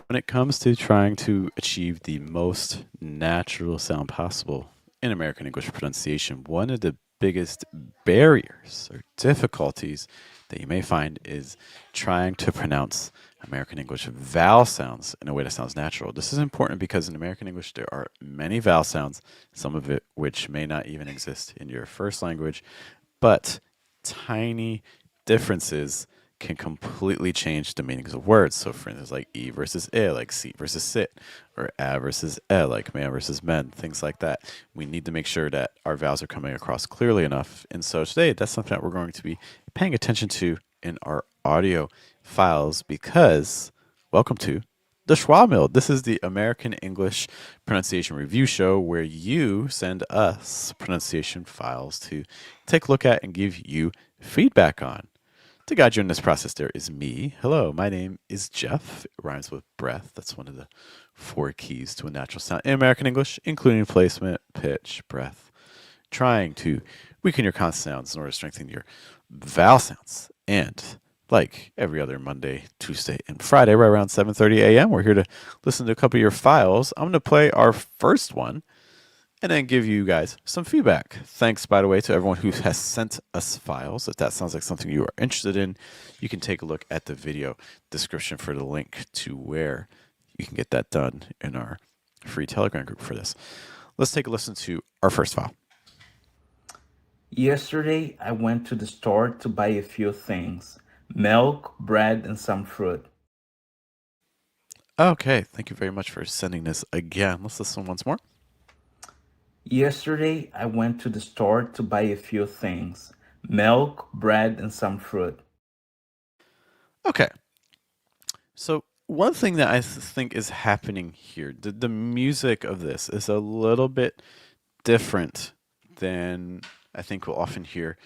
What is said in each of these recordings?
When it comes to trying to achieve the most natural sound possible in American English pronunciation, one of the biggest barriers or difficulties that you may find is trying to pronounce American English vowel sounds in a way that sounds natural. This is important because in American English there are many vowel sounds, some of it which may not even exist in your first language, but tiny differences can completely change the meanings of words. So, for instance, like e versus I, like seat versus sit, or a versus e, like man versus men, things like that. We need to make sure that our vowels are coming across clearly enough. And so today, that's something that we're going to be paying attention to in our audio files because welcome to the Schwa Mill. This is the American English Pronunciation Review Show where you send us pronunciation files to take a look at and give you feedback on. To guide you in this process, there is me. Hello, my name is Geoff. It rhymes with breath. That's one of the four keys to a natural sound in American English, including placement, pitch, breath. Trying to weaken your consonant sounds in order to strengthen your vowel sounds. And like every other Monday, Tuesday, and Friday, right around 7:30 a.m., we're here to listen to a couple of your files. I'm going to play our first one and then give you guys some feedback. Thanks, by the way, to everyone who has sent us files. If that sounds like something you are interested in, you can take a look at the video description for the link to where you can get that done in our free Telegram group for this. Let's take a listen to our first file. Yesterday, I went to the store to buy a few things: milk, bread, and some fruit. Okay, thank you very much for sending this again. Let's listen once more. Yesterday, I went to the store to buy a few things: milk, bread, and some fruit. Okay, so one thing that I think is happening here, the music of this is a little bit different than I think we'll often hear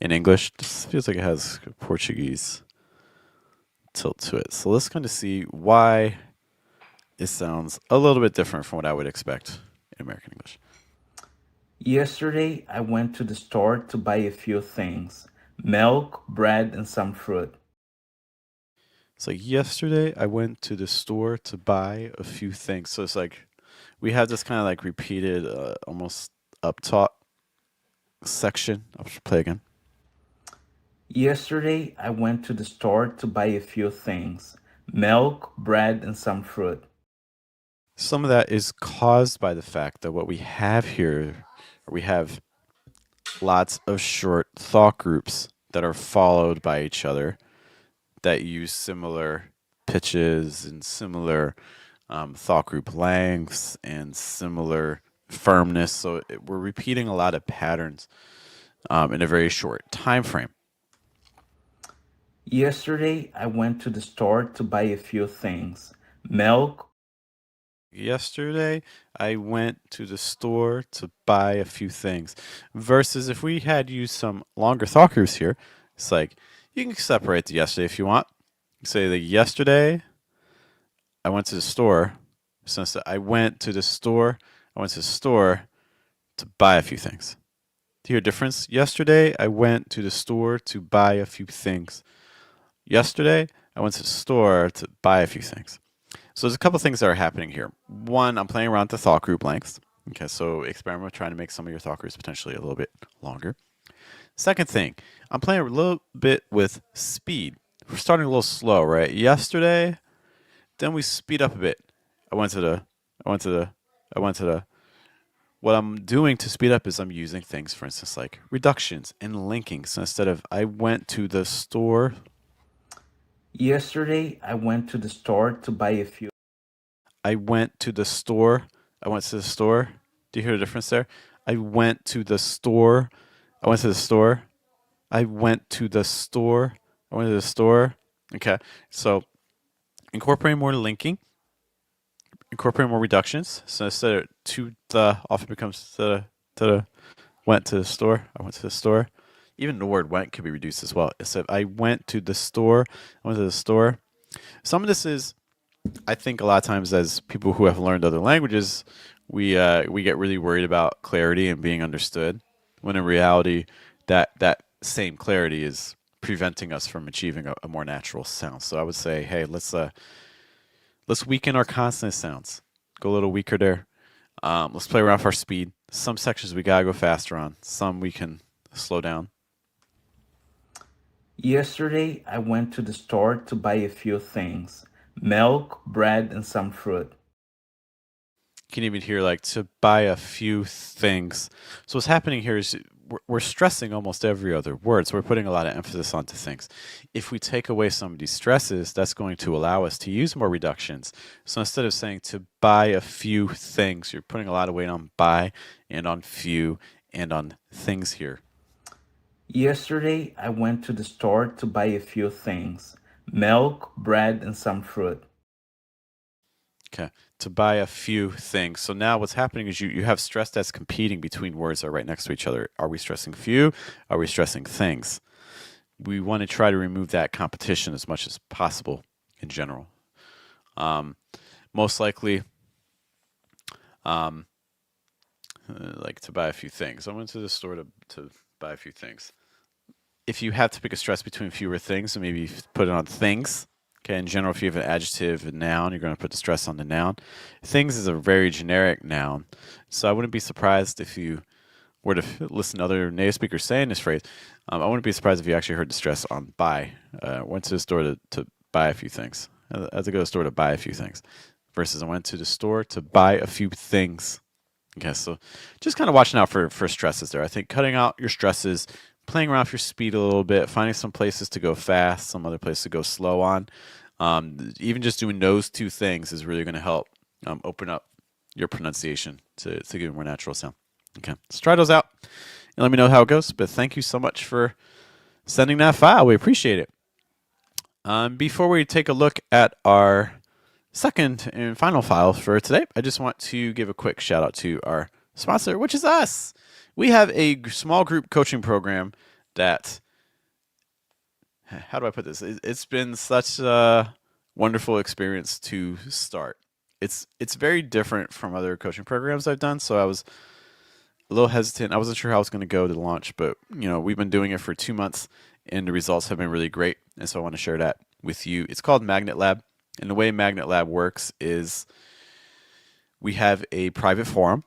in English. This feels like it has a Portuguese tilt to it. So let's kind of see why it sounds a little bit different from what I would expect in American English. Yesterday, I went to the store to buy a few things: milk, bread, and some fruit. So yesterday I went to the store to buy a few things. So it's like we have this kind of like repeated, almost up top section. I'll play again. Yesterday, I went to the store to buy a few things: milk, bread, and some fruit. Some of that is caused by the fact that what we have here, we have lots of short thought groups that are followed by each other that use similar pitches and similar thought group lengths and similar firmness. So we're repeating a lot of patterns in a very short time frame. Yesterday, I went to the store to buy a few things: milk. Yesterday, I went to the store to buy a few things. Versus if we had used some longer thought groups here, it's like you can separate the yesterday if you want. You say that yesterday, I went to the store. Since I went to the store, I went to the store to buy a few things. Do you hear a difference? Yesterday, I went to the store to buy a few things. Yesterday, I went to the store to buy a few things. So there's a couple things that are happening here. One, I'm playing around with the thought group lengths. Okay, so experiment with trying to make some of your thought groups potentially a little bit longer. Second thing, I'm playing a little bit with speed. We're starting a little slow, right? Yesterday, then we speed up a bit. I went to the, I went to the, I went to the. What I'm doing to speed up is I'm using things, for instance, like reductions and linking. So instead of I went to the store, Yesterday, I went to the store to buy a few. I went to the store. I went to the store. Do you hear the difference there? I went to the store. I went to the store. I went to the store. I went to the store. Okay. So incorporating more linking, incorporating more reductions. So instead of to the often becomes to the went to the store. I went to the store. Even the word went could be reduced as well. So I went to the store. I went to the store. Some of this is I think a lot of times as people who have learned other languages, we get really worried about clarity and being understood, when in reality, that same clarity is preventing us from achieving a more natural sound. So I would say, hey, let's Let's weaken our consonant sounds. Go a little weaker there. Let's play around with our speed. Some sections we gotta go faster on. Some we can slow down. Yesterday, I went to the store to buy a few things: milk, bread, and some fruit. You can even hear like to buy a few things. So what's happening here is we're stressing almost every other word. So we're putting a lot of emphasis onto things. If we take away some of these stresses, that's going to allow us to use more reductions. So instead of saying to buy a few things, you're putting a lot of weight on buy and on few and on things here. Yesterday, I went to the store to buy a few things: milk, bread, and some fruit. Okay. To buy a few things. So now what's happening is you have stress that's competing between words that are right next to each other. Are we stressing few? Are we stressing things? We want to try to remove that competition as much as possible in general. Most likely, like to buy a few things. I went to the store to buy a few things. If you have to pick a stress between fewer things, so maybe put it on things. Okay, in general, if you have an adjective, a noun, you're going to put the stress on the noun. Things is a very generic noun, so I wouldn't be surprised if you were to listen to other native speakers saying this phrase. I wouldn't be surprised if you actually heard the stress on buy. Went to the store to buy a few things. I had to go to the store to buy a few things, versus I went to the store to buy a few things. Okay, so just kind of watching out for stresses there. I think cutting out your stresses, playing around with your speed a little bit, finding some places to go fast, some other places to go slow on. Even just doing those two things is really going to help open up your pronunciation to give a more natural sound. Okay, let's try those out and let me know how it goes. But thank you so much for sending that file. We appreciate it. Before we take a look at our second and final file for today, I just want to give a quick shout out to our sponsor, which is us. We have a small group coaching program that, how do I put this? It's been such a wonderful experience to start. It's very different from other coaching programs I've done, so I was a little hesitant. I wasn't sure how I was going to go to launch, but we've been doing it for 2 months, and the results have been really great. And so I want to share that with you. It's called Magnet Lab, and the way Magnet Lab works is we have a private forum.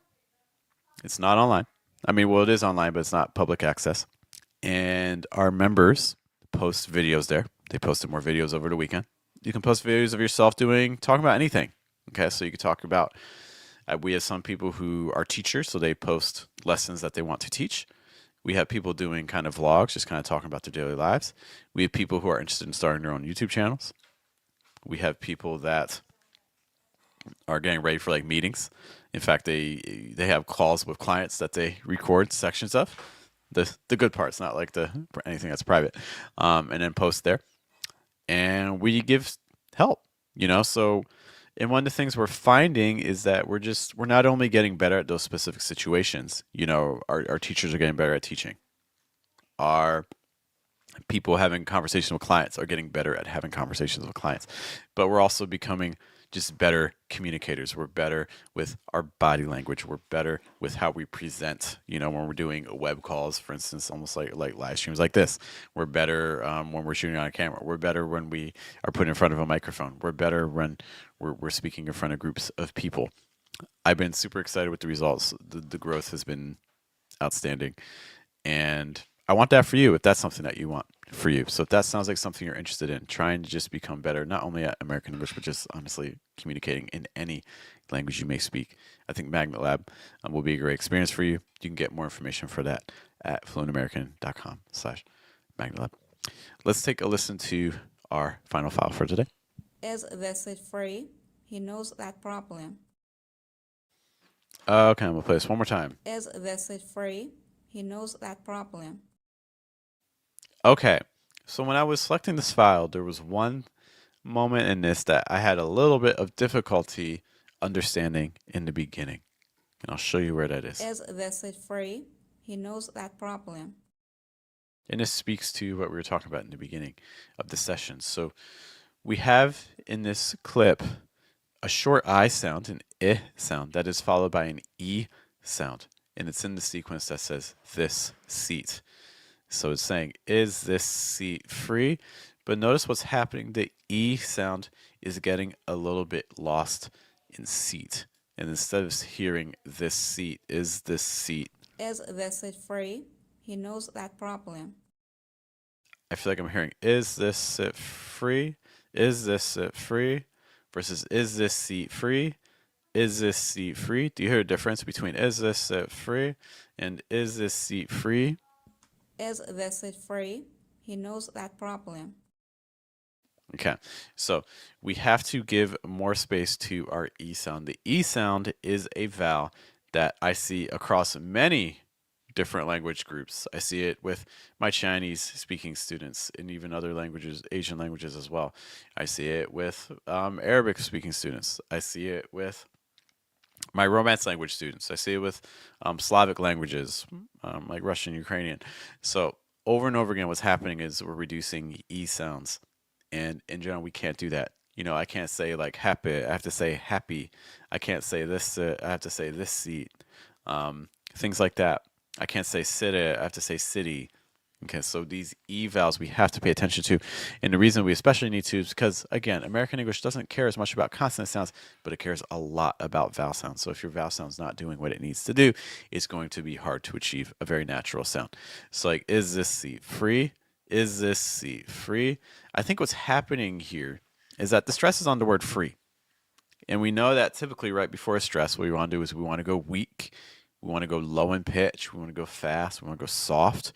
It's not online. I mean, well, it is online, but it's not public access. And our members post videos there. They posted more videos over the weekend. You can post videos of yourself talking about anything. Okay, so you can talk about. We have some people who are teachers, so they post lessons that they want to teach. We have people doing kind of vlogs, just kind of talking about their daily lives. We have people who are interested in starting their own YouTube channels. We have people that are getting ready for like meetings. In fact, they have calls with clients that they record sections of. The good parts, not like anything that's private, and then post there. And we give help, So, and one of the things we're finding is that we're not only getting better at those specific situations. Our teachers are getting better at teaching. Our people having conversations with clients are getting better at having conversations with clients, but we're also becoming just better communicators. We're better with our body language. We're better with how we present, when we're doing web calls, for instance, almost like live streams like this. We're better when we're shooting on a camera. We're better when we are put in front of a microphone. We're better when we're speaking in front of groups of people. I've been super excited with the results. The growth has been outstanding. And I want that for you if that's something that you want for you. So if that sounds like something you're interested in, trying to just become better, not only at American English, but just honestly communicating in any language you may speak, I think Magnet Lab will be a great experience for you. You can get more information for that at fluentamerican.com/magnetlab. Let's take a listen to our final file for today. Is this it free? He knows that problem. Okay, I'm going to play this one more time. Is this it free? He knows that problem. Okay, so when I was selecting this file, there was one moment in this that I had a little bit of difficulty understanding in the beginning. And I'll show you where that is. Is this it free? He knows that problem. And this speaks to what we were talking about in the beginning of the session. So we have in this clip a short I sound, an I sound, that is followed by an E sound. And it's in the sequence that says this seat. So it's saying, is this seat free? But notice what's happening. The E sound is getting a little bit lost in seat. And instead of hearing this seat, is this seat, Is this seat free? He knows that problem. I feel like I'm hearing, is this seat free? Is this seat free? Versus, is this seat free? Is this seat free? Do you hear a difference between is this seat free and is this seat free? Is this seat free? He knows that problem. Okay, so we have to give more space to our E sound. The E sound is a vowel that I see across many different language groups. I see it with my Chinese speaking students and even other languages, Asian languages as well. I see it with Arabic speaking students. I see it with my Romance language students. I see it with Slavic languages like Russian, Ukrainian. So over and over again, what's happening is we're reducing E sounds. And in general, we can't do that. You know, I can't say like happy. I have to say happy. I can't say this. I have to say this seat. Things like that. I can't say city. I have to say city. Okay, so these E vowels we have to pay attention to. And the reason we especially need to is because, again, American English doesn't care as much about consonant sounds, but it cares a lot about vowel sounds. So if your vowel sound's not doing what it needs to do, it's going to be hard to achieve a very natural sound. So like, is this seat free? Is this seat free? I think what's happening here is that the stress is on the word free. And we know that typically right before a stress, what we want to do is we want to go weak. We want to go low in pitch. We want to go fast. We want to go soft.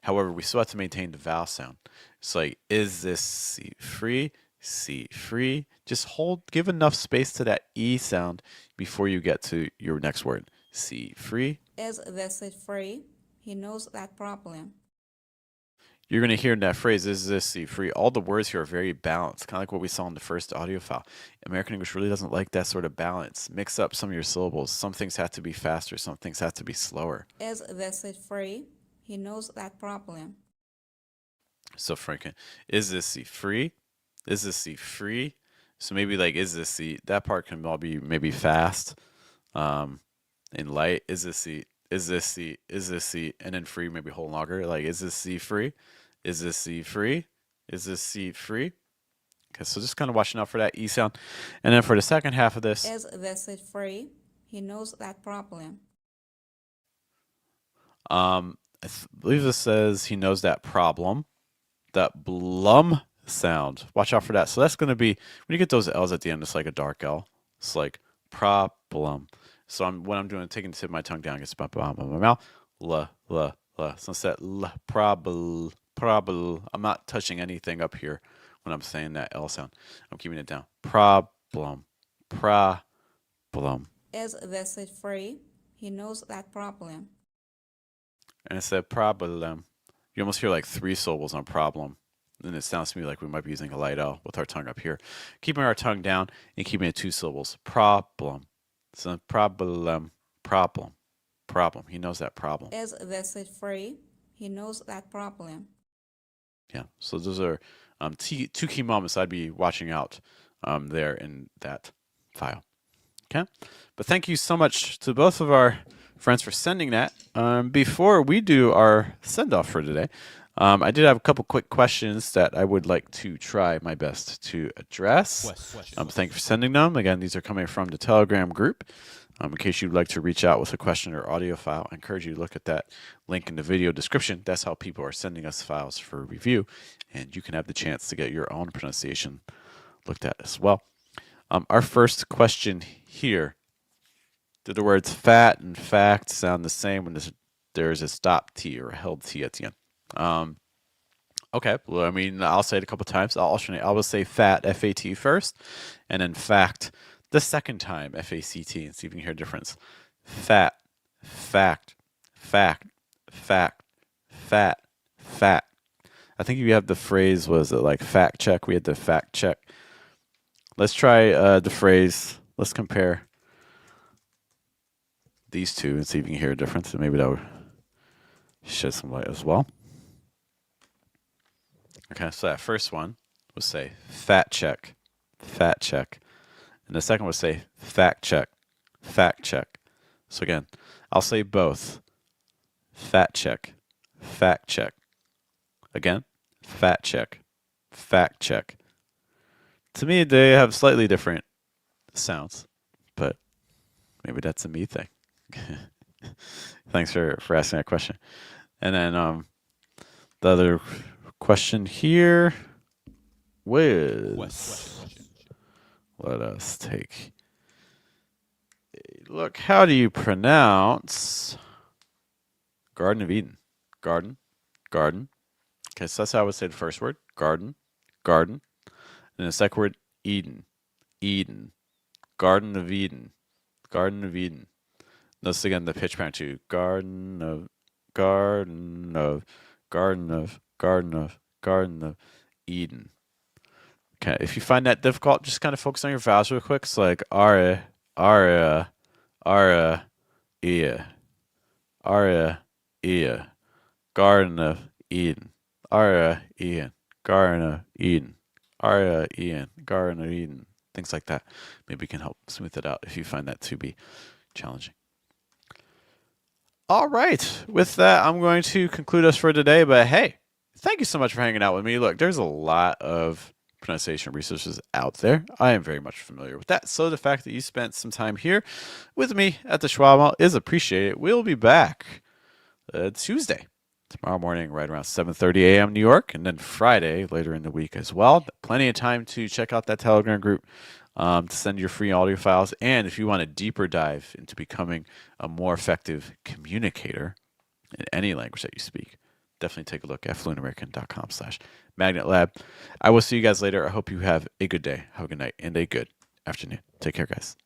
However, we still have to maintain the vowel sound. It's like, is this seat free? Seat free. Just give enough space to that E sound before you get to your next word. Seat free. Is this seat free? He knows that problem. You're going to hear in that phrase, is this seat free? All the words here are very balanced, kind of like what we saw in the first audio file. American English really doesn't like that sort of balance. Mix up some of your syllables. Some things have to be faster, some things have to be slower. Is this seat free? He knows that problem. So, Franklin, is this seat free? Is this seat free? So maybe like, is this seat? That part can all be maybe fast and light. Is this seat? Is this seat? Is this seat? And then free, maybe hold longer. Like, is this seat free? Is this seat free? Is this seat free? Okay, so just kind of watching out for that E sound. And then for the second half of this. Is this seat free? He knows that problem. I believe this says he knows that problem. That blum sound. Watch out for that. So that's going to be, when you get those L's at the end, it's like a dark L. It's like problem. So what I'm doing, taking the tip of my tongue down, it's my mouth. La. So instead, probable. I'm not touching anything up here when I'm saying that L sound. I'm keeping it down. Problem. Is this seat free? He knows that problem. And it said problem. You almost hear like 3 syllables on problem. And it sounds to me like we might be using a light L with our tongue up here. Keeping our tongue down and keeping it 2 syllables. Problem. So problem. He knows that problem. Is this seat free? He knows that problem. Yeah. So those are 2 key moments I'd be watching out there in that file. Okay. But thank you so much to both of our friends for sending that. Before we do our send-off for today, I did have a couple quick questions that I would like to try my best to address. Thank you for sending them. Again, these are coming from the Telegram group. In case you'd like to reach out with a question or audio file, I encourage you to look at that link in the video description. That's how people are sending us files for review, and you can have the chance to get your own pronunciation looked at as well. Our first question here. Do the words fat and fact sound the same when there's a stop T or a held T at the end? Okay, well, I mean, I'll say it a couple times. I'll alternate. I will say fat, F-A-T first, and then fact the second time, F-A-C-T, and see if you can hear a difference. Fat, fact, fact, fact, fat, fat. I think you have the phrase, was it like fact check? We had the fact check. Let's try the phrase. Let's compare these two and see if you can hear a difference, and maybe that would shed some light as well. Okay, so that first one would say fat check, fat check. And the second would say fact check, fact check. So again, I'll say both. Fat check, fact check. Again, fat check, fact check. To me, they have slightly different sounds, but maybe that's a me thing. Thanks for asking that question. And then the other question here was, let us take a look. How do you pronounce Garden of Eden? Garden, garden. Okay, so that's how I would say the first word. Garden, garden. And the second word, Eden, Eden. Garden of Eden, Garden of Eden. Notice again the pitch pattern too. Garden of, Garden of, Garden of, Garden of, Garden of Eden. Okay, if you find that difficult, just kind of focus on your vowels real quick. It's like ara, ara, ara, ia, ara, ia. Garden of Eden, ara, Eden, Garden of Eden, ara, Eden, Garden of Eden. Things like that. Maybe can help smooth it out if you find that to be challenging. All right. With that, I'm going to conclude us for today. But hey, thank you so much for hanging out with me. Look, there's a lot of pronunciation resources out there. I am very much familiar with that. So the fact that you spent some time here with me at the Schwa Mill is appreciated. We'll be back Tuesday, tomorrow morning, right around 7:30 a.m. New York, and then Friday later in the week as well. Plenty of time to check out that Telegram group. To send your free audio files. And if you want a deeper dive into becoming a more effective communicator in any language that you speak, definitely take a look at fluentamerican.com/magnetlab. I will see you guys later. I hope you have a good day, have a good night, and a good afternoon. Take care, guys.